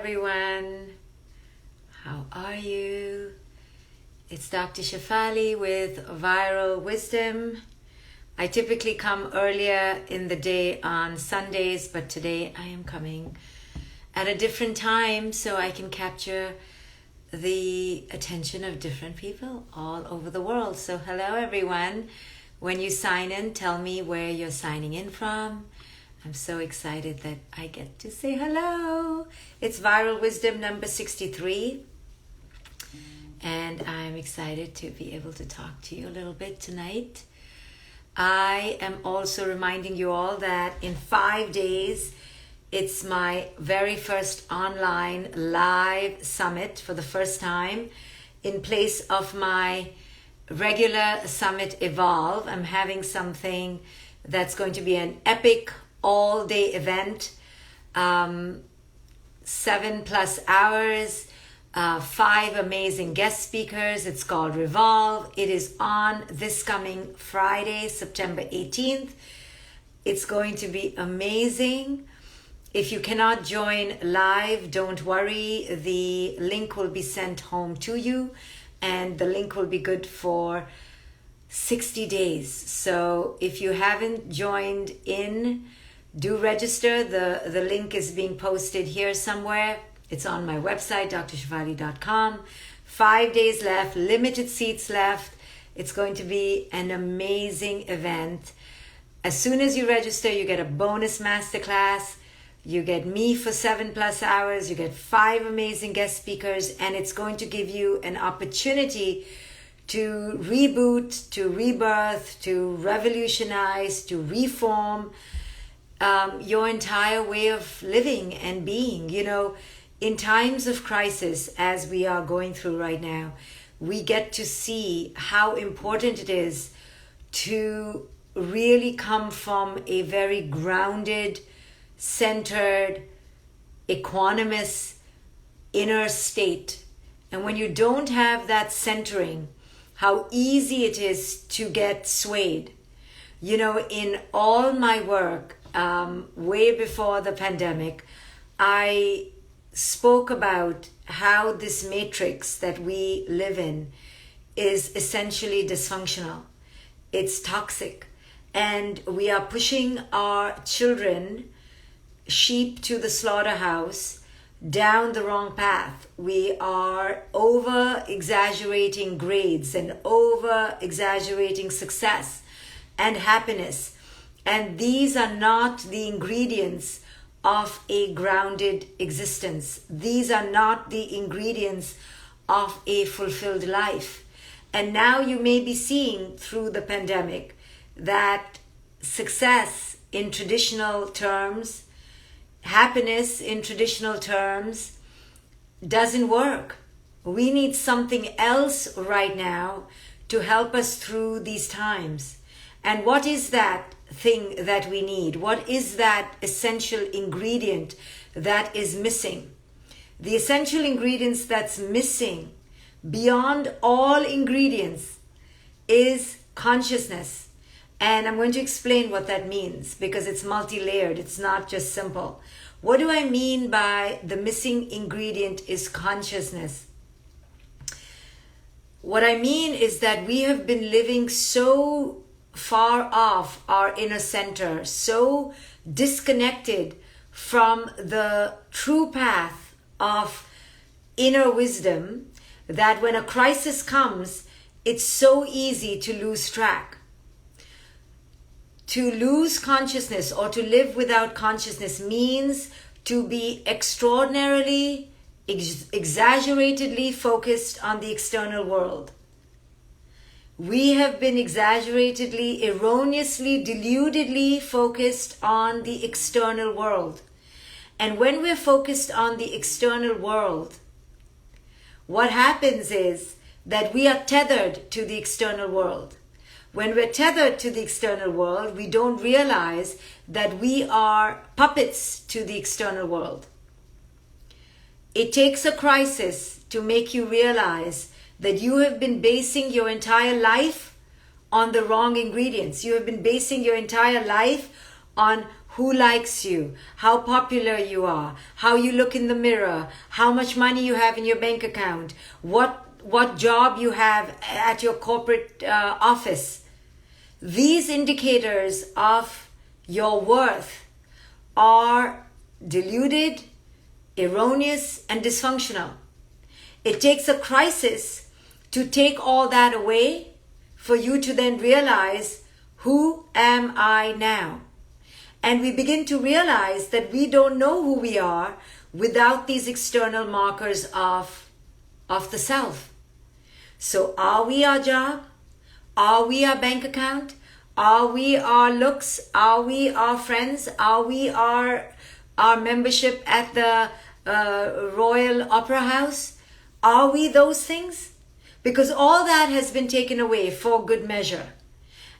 everyone. How are you? It's Dr. Shefali with Viral Wisdom. I typically come earlier in the day on Sundays, but today I am coming at a different time so I can capture the attention of different people all over the world. So hello everyone. When you sign in, tell me where you're signing in from. I'm so excited that I get to say hello. It's Viral Wisdom number 63. And I'm excited to be able to talk to you a little bit tonight. I am also reminding you all that in 5 days, it's my very first online live summit for the first time. In place of my regular summit Evolve, I'm having something that's going to be an epic all-day event, 7+ hours, 5 amazing guest speakers. It's called Revolve. It is on this coming Friday, September 18th. It's going to be amazing. If you cannot join live, don't worry. The link will be sent home to you, and the link will be good for 60 days. So if you haven't joined in, do register. The link is being posted here somewhere. It's on my website, drshefali.com. 5 days left, limited seats left. It's going to be an amazing event. As soon as you register, you get a bonus masterclass. You get me for 7+ hours. You get 5 amazing guest speakers, and it's going to give you an opportunity to reboot, to rebirth, to revolutionize, to reform your entire way of living and being. You know, in times of crisis, as we are going through right now, we get to see how important it is to really come from a very grounded, centered, equanimous inner state. And when you don't have that centering, how easy it is to get swayed. You know, in all my work, way before the pandemic, I spoke about how this matrix that we live in is essentially dysfunctional. It's toxic. And we are pushing our children, sheep to the slaughterhouse, down the wrong path. We are over-exaggerating grades and over-exaggerating success and happiness. And these are not the ingredients of a grounded existence. These are not the ingredients of a fulfilled life. And now you may be seeing through the pandemic that success in traditional terms, happiness in traditional terms, doesn't work. We need something else right now to help us through these times. And what is that thing that we need? What is that essential ingredient that is missing? The essential ingredients that's missing beyond all ingredients is consciousness. And I'm going to explain what that means because it's multi-layered. It's not just simple. What do I mean by the missing ingredient is consciousness? What I mean is that we have been living so far off our inner center, so disconnected from the true path of inner wisdom that when a crisis comes, it's so easy to lose track. To lose consciousness or to live without consciousness means to be extraordinarily, exaggeratedly focused on the external world. We have been exaggeratedly, erroneously, deludedly focused on the external world. And when we're focused on the external world, what happens is that we are tethered to the external world. When we're tethered to the external world, we don't realize that we are puppets to the external world. It takes a crisis to make you realize that you have been basing your entire life on the wrong ingredients. You have been basing your entire life on who likes you, how popular you are, how you look in the mirror, how much money you have in your bank account, what job you have at your corporate office. These indicators of your worth are deluded, erroneous, and dysfunctional. It takes a crisis to take all that away for you to then realize, who am I now? And we begin to realize that we don't know who we are without these external markers of the self. So are we our job? Are we our bank account? Are we our looks? Are we our friends? Are we our membership at the Royal Opera House? Are we those things? Because all that has been taken away for good measure.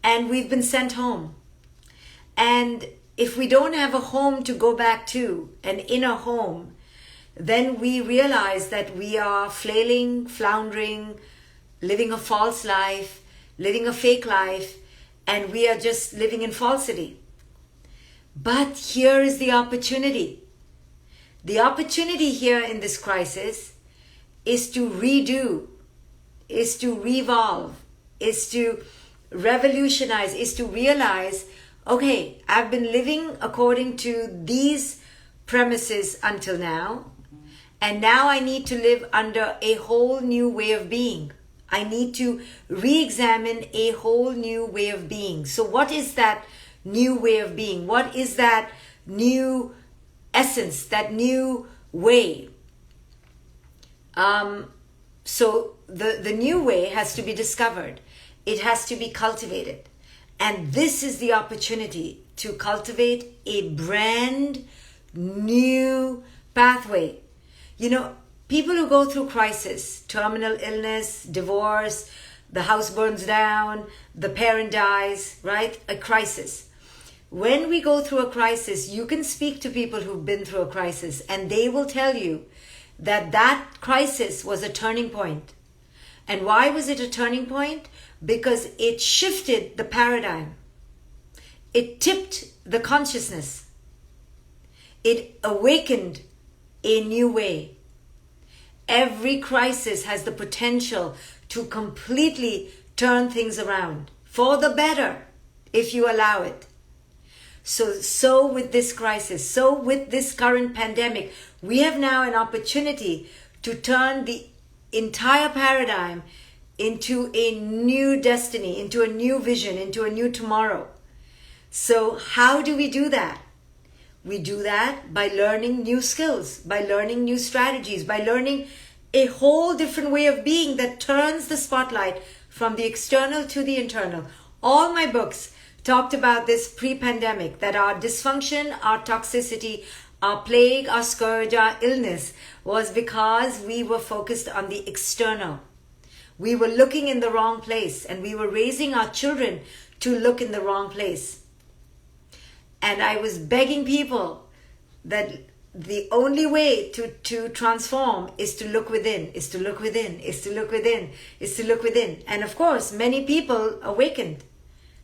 And we've been sent home. And if we don't have a home to go back to, an inner home, then we realize that we are flailing, floundering, living a false life, living a fake life, and we are just living in falsity. But here is the opportunity. The opportunity here in this crisis is to redo, is to revolve, is to revolutionize, is to realize, okay, I've been living according to these premises until now, and now I need to live under a whole new way of being. I need to re-examine a whole new way of being. So what is that new way of being? What is that new essence, that new way? So the new way has to be discovered. It has to be cultivated. And this is the opportunity to cultivate a brand new pathway. You know, people who go through crisis, terminal illness, divorce, the house burns down, the parent dies, right? A crisis. When we go through a crisis, you can speak to people who've been through a crisis, and they will tell you that that crisis was a turning point. And why was it a turning point? Because it shifted the paradigm. It tipped the consciousness. It awakened a new way. Every crisis has the potential to completely turn things around for the better if you allow it. So with this crisis, so with this current pandemic, we have now an opportunity to turn the entire paradigm into a new destiny, into a new vision, into a new tomorrow. So how do we do that? We do that by learning new skills, by learning new strategies, by learning a whole different way of being that turns the spotlight from the external to the internal. All my books talked about this pre-pandemic, that our dysfunction, our toxicity, our plague, our scourge, our illness was because we were focused on the external. We were looking in the wrong place, and we were raising our children to look in the wrong place. And I was begging people that the only way to transform is to look within, is to look within, is to look within, is to look within. And of course, many people awakened.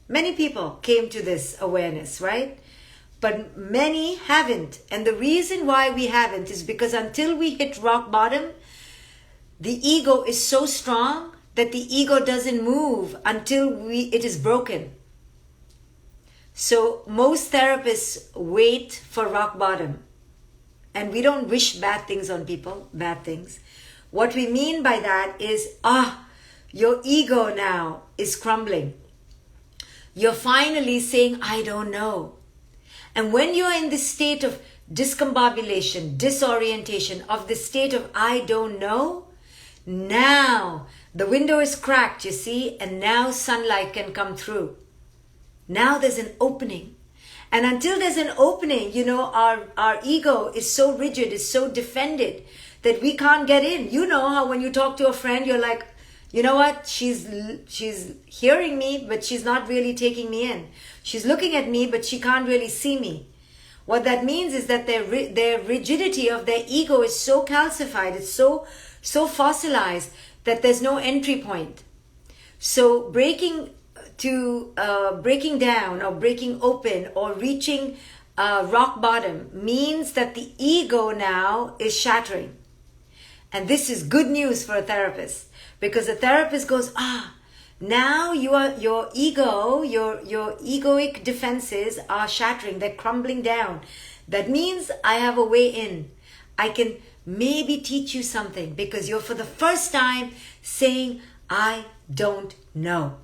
Many people came to this awareness, right? But many haven't. And the reason why we haven't is because until we hit rock bottom, the ego is so strong that the ego doesn't move until it is broken. So most therapists wait for rock bottom. And we don't wish bad things on people, bad things. What we mean by that is, your ego now is crumbling. You're finally saying, I don't know. And when you're in this state of discombobulation, disorientation, of this state of I don't know, now the window is cracked, you see, and now sunlight can come through. Now there's an opening. And until there's an opening, you know, our ego is so rigid, is so defended that we can't get in. You know how when you talk to a friend, you're like, you know what? She's hearing me, but she's not really taking me in. She's looking at me, but she can't really see me. What that means is that their rigidity of their ego is so calcified, it's so fossilized that there's no entry point. So breaking down or breaking open or reaching rock bottom means that the ego now is shattering. And this is good news for a therapist, because a therapist goes, now your ego, your egoic defenses are shattering, they're crumbling down. That means I have a way in. I can maybe teach you something, because you're for the first time saying, I don't know.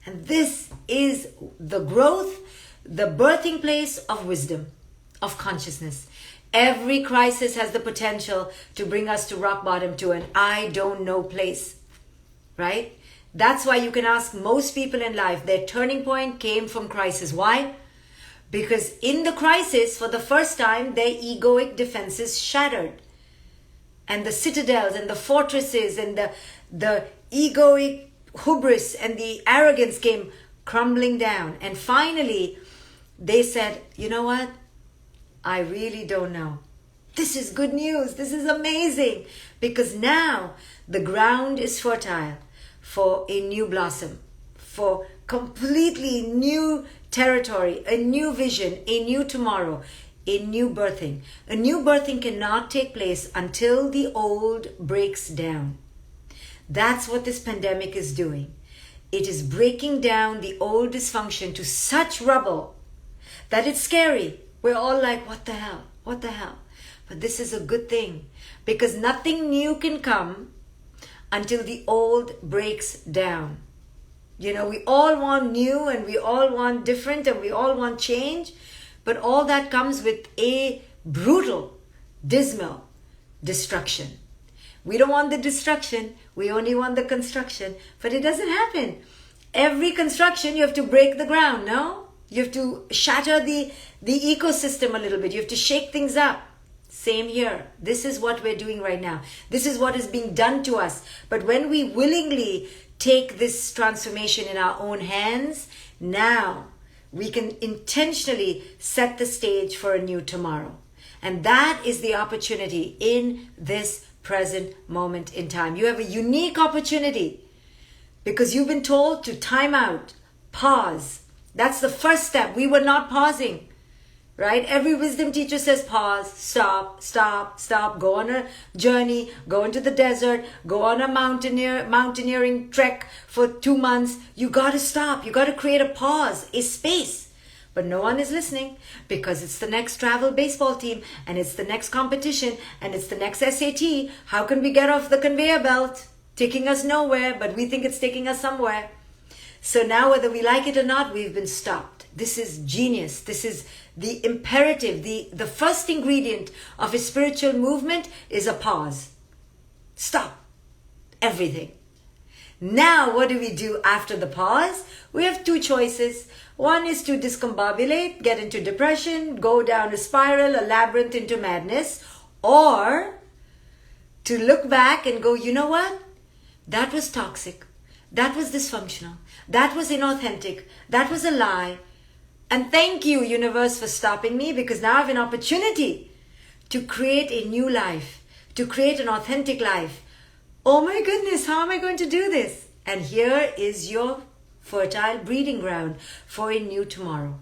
And this is the growth, the birthing place of wisdom, of consciousness. Every crisis has the potential to bring us to rock bottom, to an I don't know place, right? That's why you can ask most people in life, their turning point came from crisis. Why? Because in the crisis, for the first time, their egoic defenses shattered. And the citadels and the fortresses and the egoic hubris and the arrogance came crumbling down. And finally, they said, you know what? I really don't know. This is good news. This is amazing. Because now the ground is fertile for a new blossom, for completely new territory, a new vision, a new tomorrow, a new birthing. A new birthing cannot take place until the old breaks down. That's what this pandemic is doing. It is breaking down the old dysfunction to such rubble that it's scary. We're all like, what the hell? What the hell? But this is a good thing, because nothing new can come until the old breaks down. You know, we all want new and we all want different and we all want change, but all that comes with a brutal, dismal destruction. We don't want the destruction, we only want the construction, but it doesn't happen. Every construction, you have to break the ground, no? You have to shatter the ecosystem a little bit. You have to shake things up. Same here. This is what we're doing right now. This is what is being done to us. But when we willingly take this transformation in our own hands, now we can intentionally set the stage for a new tomorrow. And that is the opportunity in this present moment in time. You have a unique opportunity because you've been told to time out, pause. That's the first step. We were not pausing, right? Every wisdom teacher says pause, stop, stop, stop. Go on a journey, go into the desert, go on a mountaineering trek for 2 months. You got to stop. You got to create a pause, a space. But no one is listening because it's the next travel baseball team and it's the next competition and it's the next SAT. How can we get off the conveyor belt? Taking us nowhere, but we think it's taking us somewhere. So now whether we like it or not, we've been stopped. This is genius. This is the imperative. The first ingredient of a spiritual movement is a pause. Stop everything. Now what do we do after the pause? We have 2 choices. One is to discombobulate, get into depression, go down a spiral, a labyrinth into madness, or to look back and go, you know what? That was toxic. That was dysfunctional. That was inauthentic. That was a lie. And thank you, universe, for stopping me, because now I have an opportunity to create a new life, to create an authentic life. Oh my goodness, how am I going to do this? And here is your fertile breeding ground for a new tomorrow.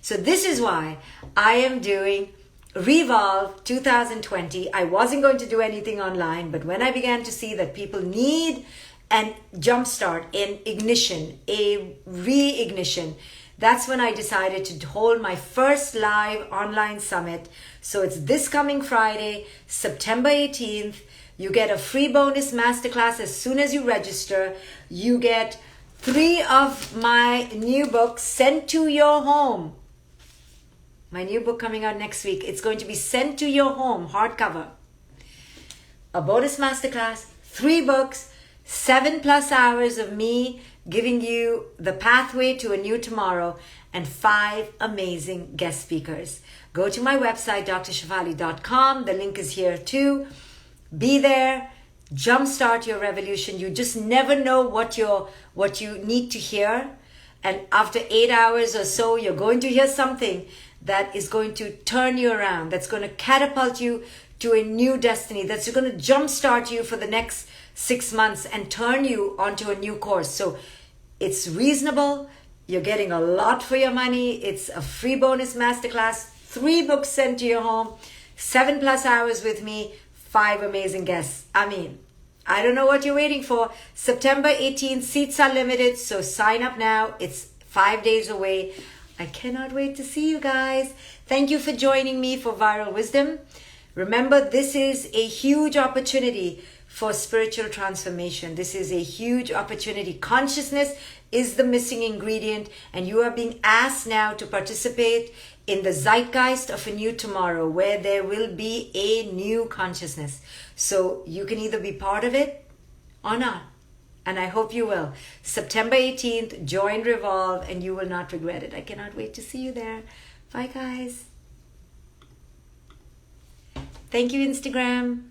So this is why I am doing Revolve 2020. I wasn't going to do anything online, but when I began to see that people need an jumpstart, an ignition, a reignition, that's when I decided to hold my first live online summit. So it's this coming Friday, September 18th. You get a free bonus masterclass as soon as you register. You get 3 of my new books sent to your home. My new book coming out next week. It's going to be sent to your home, hardcover. A bonus masterclass, 3 books, 7+ hours of me giving you the pathway to a new tomorrow, and 5 amazing guest speakers. Go to my website, drshefali.com. The link is here too. Be there. Jumpstart your revolution. You just never know what you need to hear. And after 8 hours or so, you're going to hear something that is going to turn you around, that's going to catapult you to a new destiny, that's going to jumpstart you for the next 6 months and turn you onto a new course. So it's reasonable, You're getting a lot for your money. It's a free bonus masterclass, 3 books sent to your home, 7+ hours with me, 5 amazing guests. I mean, I don't know what you're waiting for. September 18th, seats are limited, so sign up now. It's 5 days away. I cannot wait to see you guys. Thank you for joining me for Viral Wisdom. Remember, this is a huge opportunity for spiritual transformation. This is a huge opportunity. Consciousness is the missing ingredient, and you are being asked now to participate in the zeitgeist of a new tomorrow where there will be a new consciousness. So you can either be part of it or not. And I hope you will. September 18th, join Revolve and you will not regret it. I cannot wait to see you there. Bye, guys. Thank you, Instagram.